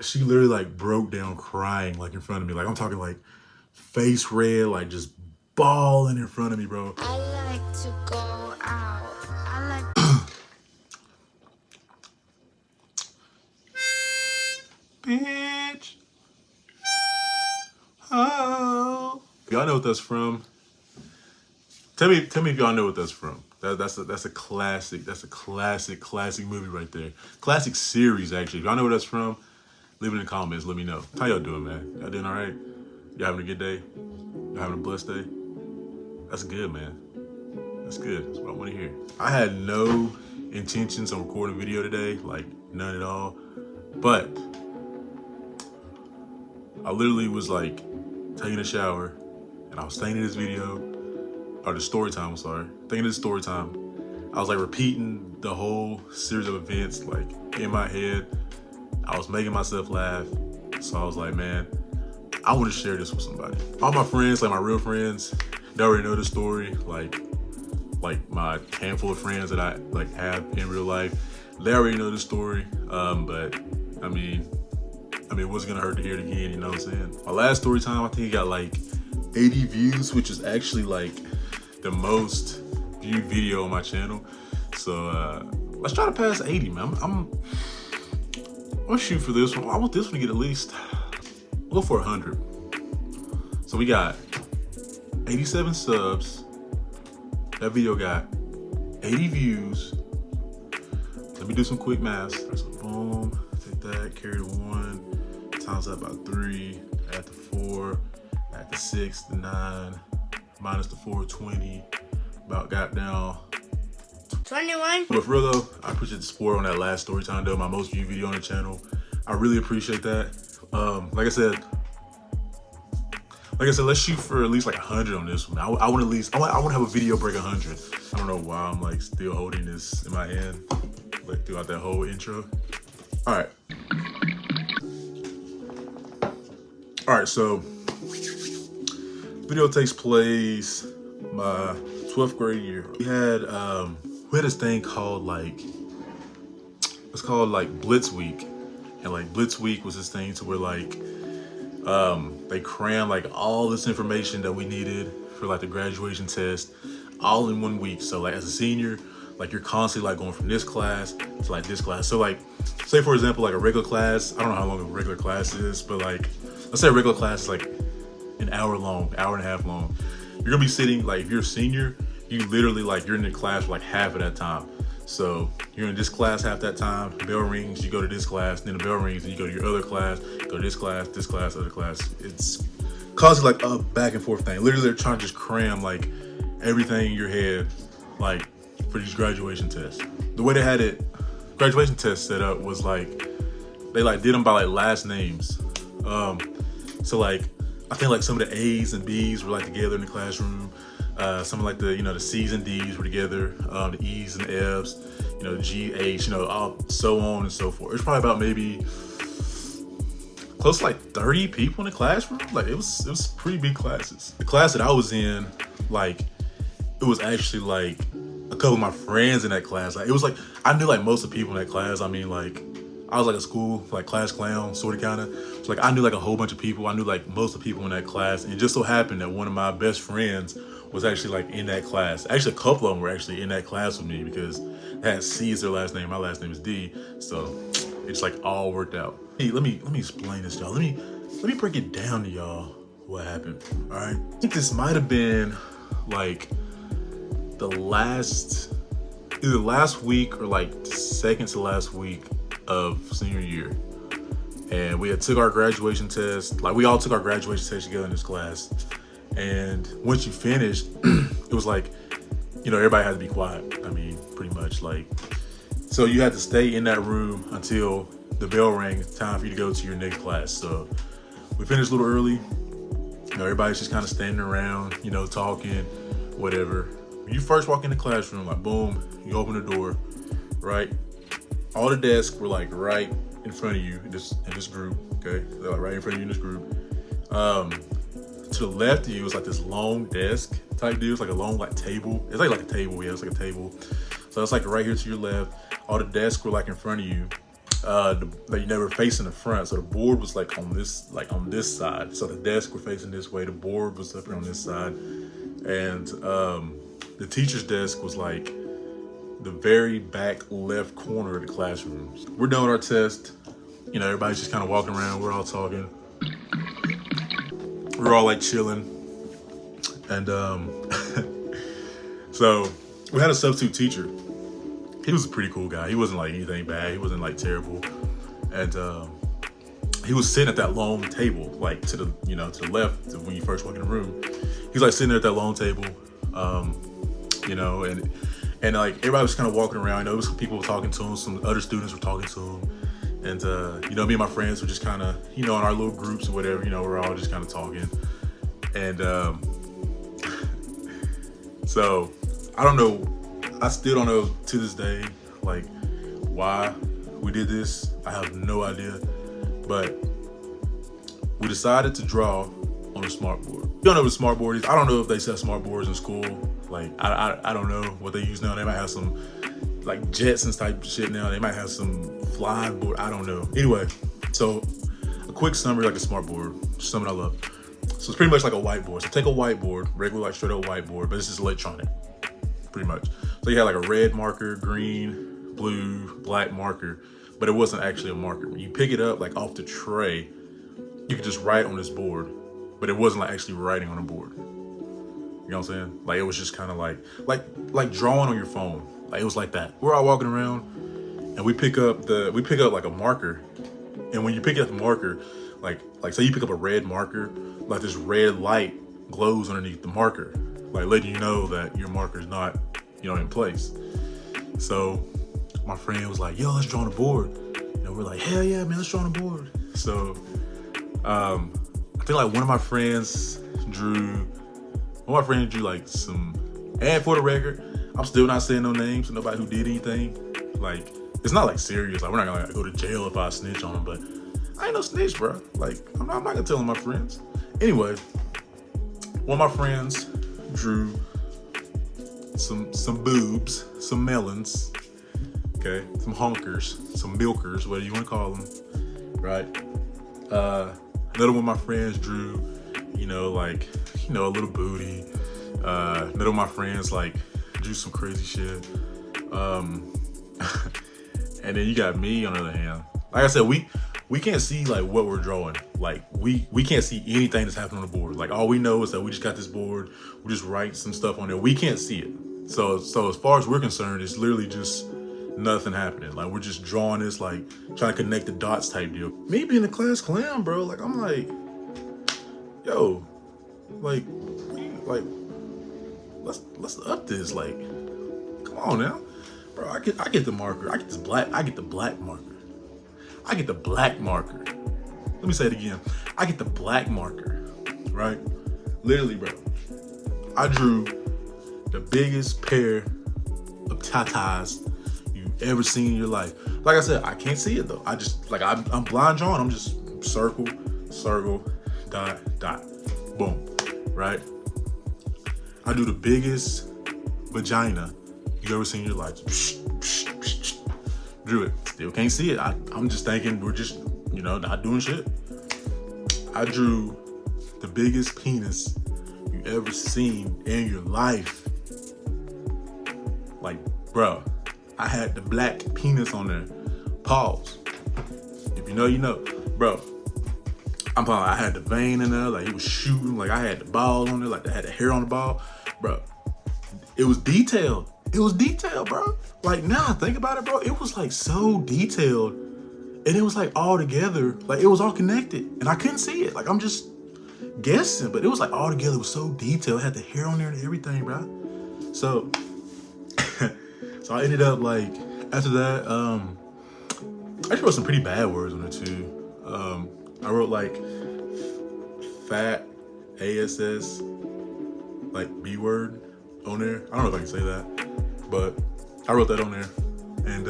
she literally like broke down crying like in front of me. Like I'm talking like face red, like just bawling in front of me, bro. I like to go out. I like Bitch. Oh. Y'all know what that's from? Tell me if y'all know what that's from. That's a classic. That's a classic movie right there. Classic series actually. If y'all know where that's from, leave it in the comments. Let me know. How y'all doing, man? Y'all doing all right? Y'all having a good day? Y'all having a blessed day? That's good, man. That's good. That's what I want to hear. I had no intentions on recording a video today, like none at all. But I literally was like taking a shower and I was thinking of this video, or the story time, I'm sorry. Thinking of this story time. I was like repeating the whole series of events like in my head. I was making myself laugh. So I was like, man, I want to share this with somebody. All my friends, like my real friends, they already know the story. Like my handful of friends that I like have in real life, they already know the story. But I mean, it wasn't gonna hurt to hear it again, you know what I'm saying? My last story time, I think it got like 80 views, which is actually like the most viewed video on my channel. So let's try to pass 80, man. I'm gonna shoot for this one. I want this one to get at least, I'll go for 100. So we got 87 subs. That video got 80 views. Let me do some quick math. So boom, take that, carry the 1, times that by 3, add the 4, add the 6, the 9, minus the 4, 20. About got down 21. But for real though, I appreciate the support on that last story time though, my most viewed video on the channel. I really appreciate that. Like I said, let's shoot for at least like 100 on this one. I want at least, I want to have a video break 100. I don't know why I'm like still holding this in my hand, like throughout that whole intro. All right, so video takes place my 12th grade year. We had this thing called like, it's called like Blitz Week. And like Blitz Week was this thing to where like, they crammed like all this information that we needed for like the graduation test all in 1 week. So like as a senior, like you're constantly like going from this class to like this class. So like, say for example, like a regular class, I don't know how long a regular class is, but like, let's say a regular class is like an hour long, hour and a half long. You're gonna be sitting, like if you're a senior, you literally like, you're in the class for like half of that time. So you're in this class half that time, bell rings, you go to this class, then the bell rings, and you go to your other class, go to this class, other class. It's constantly like a back and forth thing. Literally they're trying to just cram like everything in your head, like for these graduation tests. The way they had it, graduation test set up was like, they like did them by like last names. So like, I think like some of the A's and B's were like together in the classroom. Some of like the, the C's and D's were together, the E's and F's, the G, H, all so on and so forth. It's probably about maybe close to like 30 people in the classroom. Like it was pretty big classes. The class that I was in, like it was actually like a couple of my friends in that class. Like it was like, I knew like most of the people in that class. I mean like, I was like a school, like class clown, sort of kind of. So like I knew like a whole bunch of people. I knew like most of the people in that class. And it just so happened that one of my best friends was actually like in that class. Actually, a couple of them were actually in that class with me because they had C as their last name. My last name is D. So it's like all worked out. Hey, let me explain this, y'all. Let me break it down to y'all what happened. All right. I think this might have been like the either last week or like second to last week of senior year. And we had took our graduation test. Like we all took our graduation test together in this class. And once you finished, it was like, everybody had to be quiet. I mean, pretty much like, so you had to stay in that room until the bell rang. It's time for you to go to your next class. So we finished a little early. Everybody's just kind of standing around, talking, whatever. When you first walk in the classroom, like boom, you open the door, right? All the desks were like right in front of you in this group, okay? They're like right in front of you in this group. To the left of you was like this long desk type deal. It's like a long like table. It's like a table, yeah, it's like a table. So it's like right here to your left. All the desks were like in front of you. Like you never facing the front, so the board was like on this side. So the desk were facing this way, the board was up here on this side, and the teacher's desk was like the very back left corner of the classroom. We're doing our test. You know, everybody's just kind of walking around. We're all talking. We're all like chilling, and so we had a substitute teacher. He was a pretty cool guy. He wasn't like anything bad. He wasn't like terrible. And he was sitting at that long table, like to the left when you first walk in the room. He's like sitting there at that long table, and like everybody was kind of walking around. You know, there was people talking to him. Some other students were talking to him. And, me and my friends were just kind of, in our little groups or whatever, we're all just kind of talking. And so I don't know. I still don't know to this day, like, why we did this. I have no idea. But we decided to draw on a smart board. You don't know what a smart board is. I don't know if they sell smart boards in school. Like, I don't know what they use now. They might have some, like, Jetsons type shit now. They might have some flying board. I don't know. Anyway, so a quick summary, like a smart board, something I love. So it's pretty much like a whiteboard. So take a whiteboard, regular, like, straight up whiteboard, but it's just electronic, pretty much. So you had like a red marker, green, blue, black marker, but it wasn't actually a marker. When you pick it up like off the tray, you could just write on this board, but it wasn't like actually writing on a board. You know what I'm saying? Like it was just kind of like drawing on your phone. Like it was like that. We're all walking around and we pick up like a marker. And when you pick up the marker, like say you pick up a red marker, like this red light glows underneath the marker, like letting you know that your marker is not, in place. So my friend was like, yo, let's draw on the board. And we're like, hell yeah, man, let's draw on the board. So I think like one of my friends drew like some, and for the record, I'm still not saying no names to nobody who did anything. Like, it's not like serious. Like, we're not gonna like, go to jail if I snitch on them, but I ain't no snitch, bro. Like, I'm not gonna tell my friends. Anyway, one of my friends drew some boobs, some melons, okay, some honkers, some milkers, whatever you want to call them, right? Another one of my friends drew, a little booty. Another one of my friends like drew some crazy shit. And then you got me on the other hand. Like I said, we can't see like what we're drawing. Like we can't see anything that's happening on the board. Like all we know is that we just got this board. We just write some stuff on there. We can't see it. So as far as we're concerned, it's literally just nothing happening. Like we're just drawing this, like trying to connect the dots type deal. Me being a class clown, bro. Like I'm like, yo, like let's up this. Like, come on now, bro. I get the marker. I get the black marker. I get the black marker. Let me say it again. I get the black marker, right? Literally, bro. I drew the biggest pair of tatas you've ever seen in your life. Like I said, I can't see it though. I just, like, I'm blind drawing. I'm just circle, dot, dot, boom, right? I do the biggest vagina you've ever seen in your life. Drew it. Still can't see it. I'm just thinking we're just, not doing shit. I drew the biggest penis you ever seen in your life. Like, bro, I had the black penis on there. Pause. If you know, you know. Bro, I had the vein in there, like he was shooting, like I had the ball on there, like I had the hair on the ball. Bro, it was detailed. It was detailed, bro. Like now I think about it, bro, it was like so detailed. And it was like all together, like it was all connected. And I couldn't see it. Like I'm just guessing, but it was like all together. It was so detailed. It had the hair on there and everything, bro. So, so I ended up like, after that, I actually wrote some pretty bad words on it too. I wrote like fat ASS, like B word on there. I don't know if I can say that, but I wrote that on there. And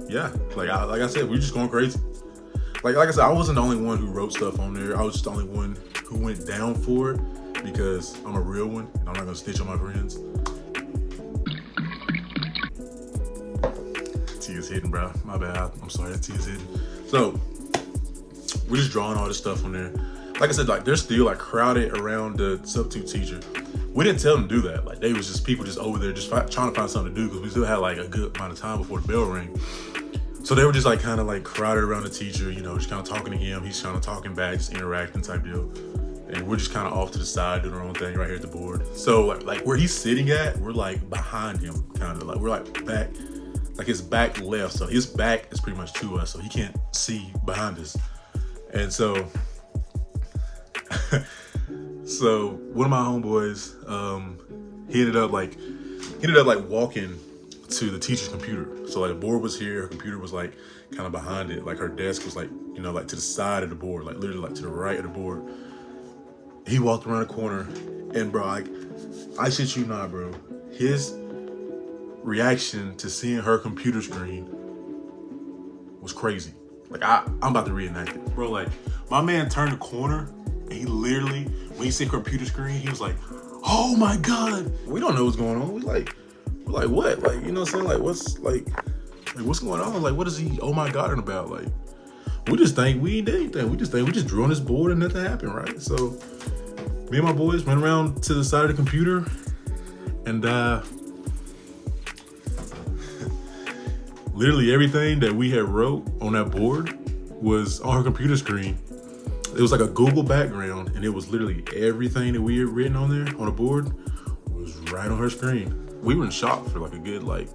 yeah, like I said, we were just going crazy. Like I said, I wasn't the only one who wrote stuff on there. I was just the only one who went down for it because I'm a real one and I'm not gonna snitch on my friends. is hidden, bro. My bad. I'm sorry, that T is hidden. So we're just drawing all this stuff on there. Like I said, like they're still like crowded around the substitute teacher. We didn't tell them to do that. Like they was just people just over there just trying to find something to do because we still had like a good amount of time before the bell rang. So they were just like kind of like crowded around the teacher, you know, just kind of talking to him. He's kind of talking back, just interacting type deal. And we're just kind of off to the side doing our own thing right here at the board. So like where he's sitting at, we're like behind him, kind of like we're like back, like his back left. So his back is pretty much to us, so he can't see behind us. And so, so one of my homeboys, he ended up like walking to the teacher's computer. So like the board was here, her computer was like kind of behind it. Like her desk was like, you know, like to the side of the board, like literally like to the right of the board. He walked around the corner and bro, like, I shit you not, bro. His reaction to seeing her computer screen was crazy. Like I'm about to reenact it. Bro, like my man turned the corner and he literally, when he seen her computer screen, he was like, oh my God. We don't know what's going on. We're like, what? Like, you know what I'm saying? Like, what's going on? Like, what is he, oh my God, about? Like, we just think we ain't did anything. We just think we just drew on this board and nothing happened, right? So me and my boys went around to the side of the computer and literally everything that we had wrote on that board was on her computer screen. It was like a Google background and it was literally everything that we had written on there on the board was right on her screen. We were in shock for like a good like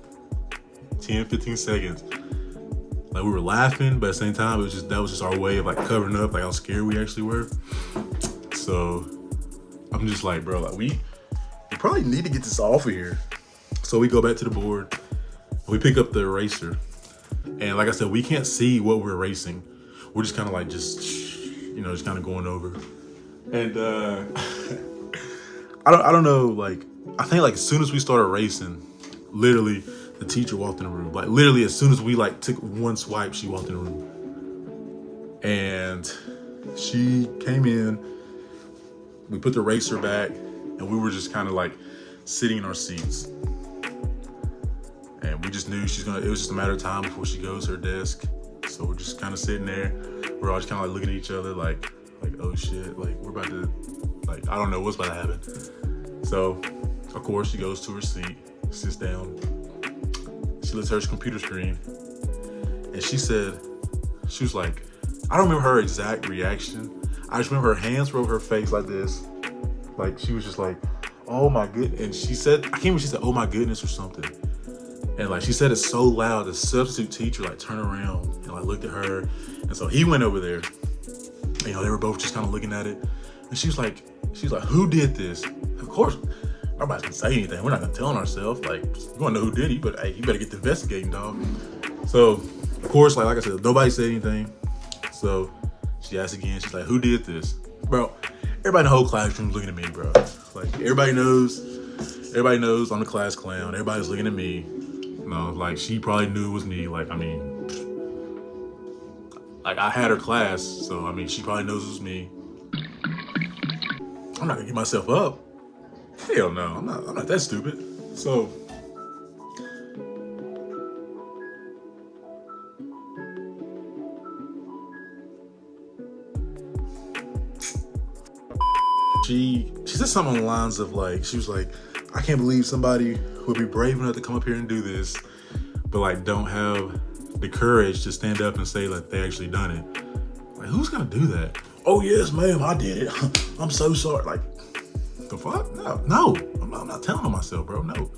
10, 15 seconds. Like we were laughing, but at the same time, that was just our way of like covering up like how scared we actually were. So I'm just like, bro, like we probably need to get this off of here. So we go back to the board, and we pick up the eraser. And like I said, we can't see what we're erasing. We're just kind of like just kind of going over. And I don't know, like I think like as soon as we started racing, literally the teacher walked in the room. Like literally as soon as we like took one swipe, she walked in the room. And she came in, we put the eraser back, and we were just kind of like sitting in our seats. And we just knew it was just a matter of time before she goes to her desk. So we're just kind of sitting there. We're all just kind of like looking at each other like, oh shit, like we're about to, like, I don't know what's about to happen. So, of course, she goes to her seat, sits down. She looks at her computer screen, and she was like, I don't remember her exact reaction. I just remember her hands were over her face like this. Like, she was just like, oh my goodness. And she said, I can't remember, she said, oh my goodness or something. And like, she said it so loud, the substitute teacher like turned around and like looked at her. And so he went over there. You know, they were both just kind of looking at it. And she was like, who did this? Of course, nobody's gonna say anything. We're not gonna tell on ourselves. Like, you wanna know who did it, but hey, you better get to investigating, dog. So, of course, like I said, nobody said anything. So she asked again, she's like, who did this? Bro, everybody in the whole classroom's looking at me, bro. Like, everybody knows I'm the class clown. Everybody's looking at me. You know, like, she probably knew it was me. Like, I mean, like, I had her class, so, I mean, she probably knows it was me. I'm not gonna get myself up. Hell no, I'm not that stupid. So, she said something on the lines of like, she was like, I can't believe somebody would be brave enough to come up here and do this, but like don't have the courage to stand up and say like they actually done it. Like, who's gonna do that? Oh yes, ma'am, I did it. I'm so sorry. Like, the fuck? No, I'm not telling on myself, bro. No.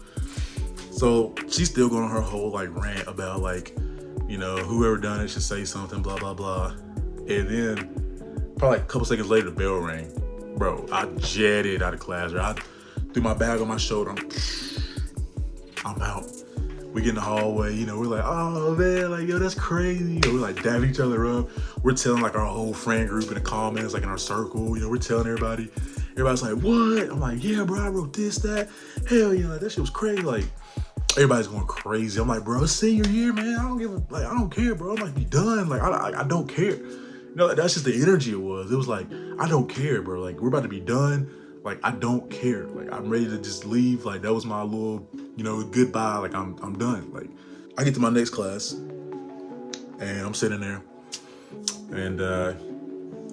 So she's still going on her whole like rant about like, you know, whoever done it should say something, blah blah blah. And then probably like a couple seconds later, the bell rang. Bro, I jetted out of class. Right? I threw my bag on my shoulder. I'm out. We get in the hallway, you know, we're like, oh man, like, yo, that's crazy. You know, we're like dabbing each other up. We're telling like our whole friend group in the comments, like in our circle, you know, we're telling everybody. Everybody's like, what? I'm like, yeah, bro, I wrote this, that. Hell yeah, like, that shit was crazy. Like, everybody's going crazy. I'm like, bro, it's senior year, man. I don't care, bro. I'm like, be done. Like, I don't care. You know, that's just the energy it was. It was like, I don't care, bro. Like, we're about to be done. Like, I don't care. Like, I'm ready to just leave. Like, that was my little, you know, goodbye. Like, I'm done. Like, I get to my next class, and I'm sitting there, and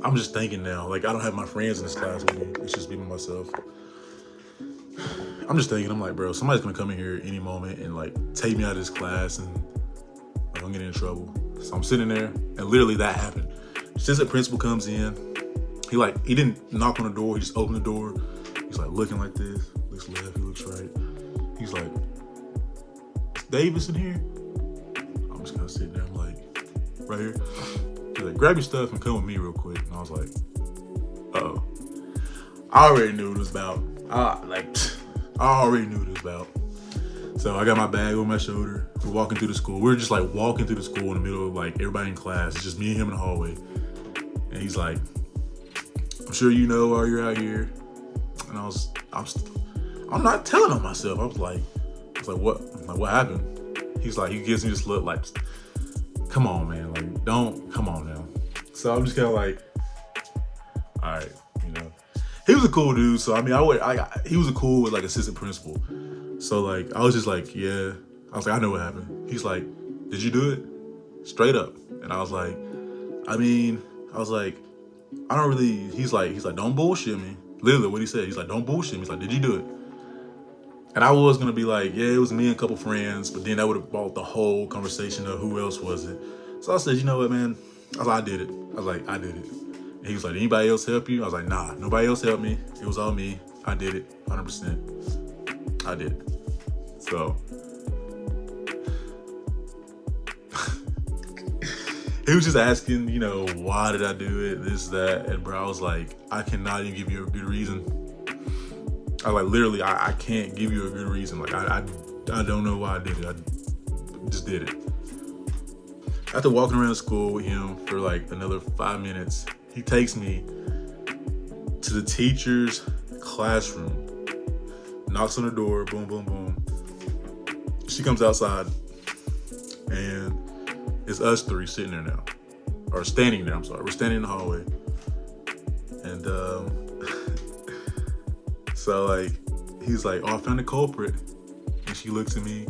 I'm just thinking now, like I don't have my friends in this class with me. It's just me by myself. I'm just thinking, I'm like, bro, somebody's gonna come in here any moment and like take me out of this class, and like, I'm getting in trouble. So I'm sitting there, and literally that happened. Assistant principal comes in. He didn't knock on the door. He just opened the door. He's like looking like this, looks left, he looks right. He's like, Davis in here? I'm just kind of sitting there. I'm like, right here. He's like, grab your stuff and come with me real quick. And I was like, uh-oh. I already knew what it was about. I already knew what it was about. So I got my bag on my shoulder. We're walking through the school. We're just like walking through the school in the middle of like everybody in class. It's just me and him in the hallway. And he's like, I'm sure you know why you're out here. And I'm not telling on myself. I was like, what? I'm like, what happened? He's like, he gives me this look like, come on, man. Like, come on now. So I'm just kind of like, all right, you know. He was a cool dude. So, I mean, he was a cool with like assistant principal. So like, I was just like, yeah. I was like, I know what happened. He's like, did you do it? Straight up. And I was like, I don't really, he's like, don't bullshit me. Literally what he said, he's like, don't bullshit me. He's like, did you do it? And I was gonna be like, yeah, it was me and a couple friends, but then that would have brought the whole conversation of who else was it. So I said, you know what, man? I did it. I was like, I did it. And he was like, anybody else help you? I was like, nah, nobody else helped me. It was all me. I did it, 100%. I did it. So he was just asking, you know, why did I do it, this, that, and bro, I was like, I cannot even give you a good reason. I like literally, I can't give you a good reason. Like I don't know why I did it. I just did it. After walking around school with him for like another 5 minutes, he takes me to the teacher's classroom, knocks on the door, boom, boom, boom. She comes outside, and it's us three sitting there now, or standing there. I'm sorry, we're standing in the hallway, and so like he's like, oh, I found the culprit, and she looks at me,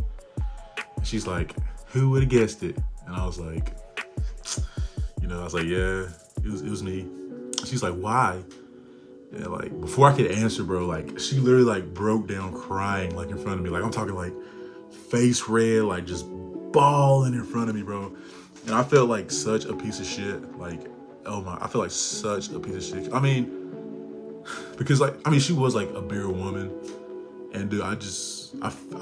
and she's like, who would have guessed it? And I was like, yeah, it was me. She's like, why? And like before I could answer, bro, like she literally like broke down crying like in front of me. Like I'm talking like face red, like just bawling in front of me, bro. And I felt like such a piece of shit. Like, I feel like such a piece of shit. I mean, because like, she was like a bigger woman. And dude, I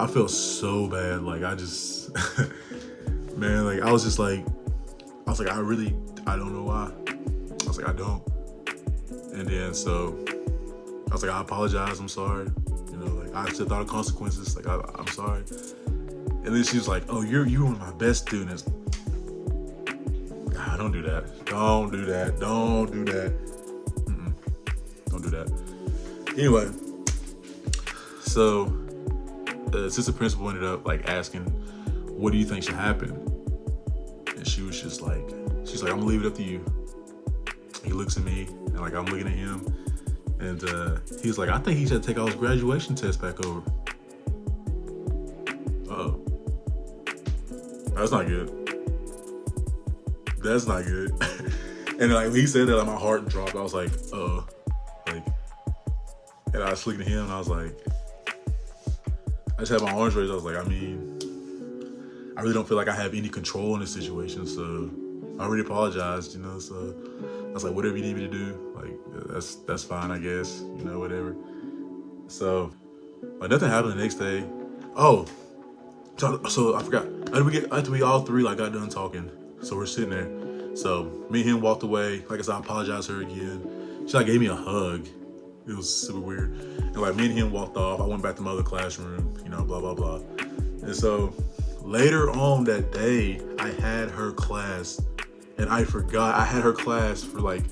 felt so bad. Like I just, man, like I was like, I don't know why. I was like, I don't. And then so I was like, I apologize, I'm sorry. You know, like I accept all the consequences. Like I'm sorry. And then she was like, oh, you're one of my best students. Nah, don't do that. Don't do that. Don't do that. Don't do that. Anyway, so the assistant principal ended up like asking, what do you think should happen? And she was just like, she's like, I'm gonna leave it up to you. He looks at me, and like I'm looking at him, and he's like, I think he should take all his graduation tests back over. Uh-oh. That's not good. That's not good. And like when he said that, like my heart dropped. I was like, like, and I was looking at him, and I was like, I just had my arms raised. I was like, I mean, I really don't feel like I have any control in this situation, so I already apologized, you know. So I was like, whatever you need me to do, like that's fine, I guess, you know, whatever. So like nothing happened the next day. Oh, so I forgot. After we all three like got done talking, so we're sitting there. So me and him walked away. Like I said, I apologized to her again. She like gave me a hug. It was super weird. And like me and him walked off. I went back to my other classroom, you know, blah, blah, blah. And so later on that day, I had her class, and I forgot I had her class for like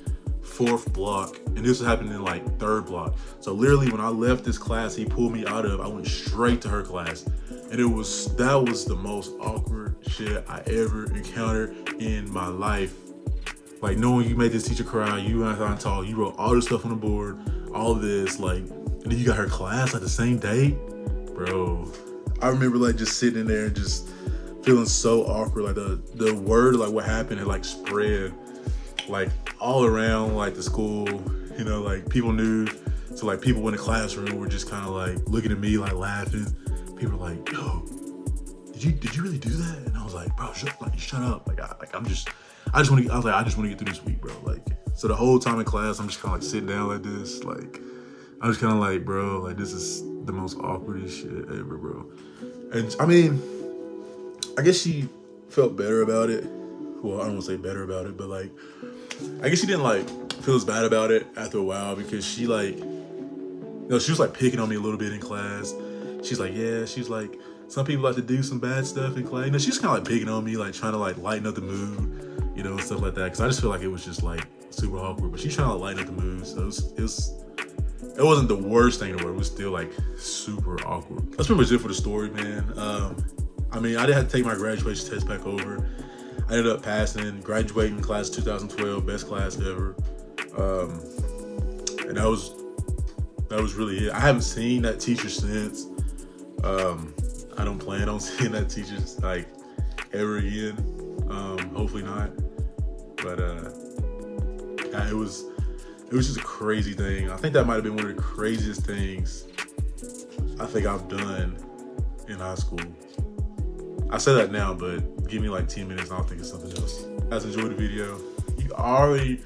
4th block, and this was happening in like 3rd block. So literally when I left this class he pulled me out of, I went straight to her class. And that was the most awkward shit I ever encountered in my life. Like knowing you made this teacher cry, you went out and talk, you wrote all this stuff on the board, all of this, like, and then you got her class like the same day, bro. I remember like just sitting in there and just feeling so awkward. Like the word, like what happened, had like spread like all around like the school. You know, like people knew. So like people in the classroom were just kind of like looking at me, like laughing. People were like, "Yo, did you really do that?" And I was like, "Bro, shut up." I just want to get through this week, bro. Like, so the whole time in class, I'm just kind of like sitting down like this. Like, I'm just kind of like, bro, like this is the most awkwardest shit ever, bro. And I mean, I guess she felt better about it. Well, I don't want to say better about it, but like, I guess she didn't like feel as bad about it after a while because she like, you know, she was like picking on me a little bit in class. She's like, yeah, she's like, some people like to do some bad stuff in class. You know, she's kind of like picking on me, like trying to like lighten up the mood, you know, and stuff like that. Cause I just feel like it was just like super awkward, but she's trying to lighten up the mood. So it wasn't the worst thing in the world. It was still like super awkward. That's pretty much it for the story, man. I mean, I did have to take my graduation test back over. I ended up passing, graduating class 2012, best class ever. And that was really it. I haven't seen that teacher since. I don't plan on seeing that teacher like ever again. Hopefully not. But yeah, it was just a crazy thing. I think that might have been one of the craziest things I think I've done in high school. I say that now, but give me like 10 minutes and I'll think of something else. Guys, enjoyed the video. You already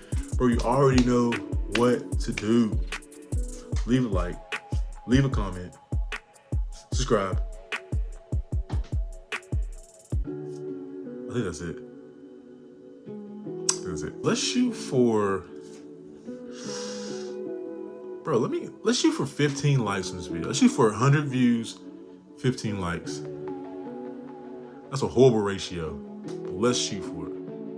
know what to do. Leave a like, leave a comment, subscribe. I think that's it. Let's shoot for, bro, let's shoot for 15 likes on this video. Let's shoot for 100 views, 15 likes. That's a horrible ratio, but let's shoot for it.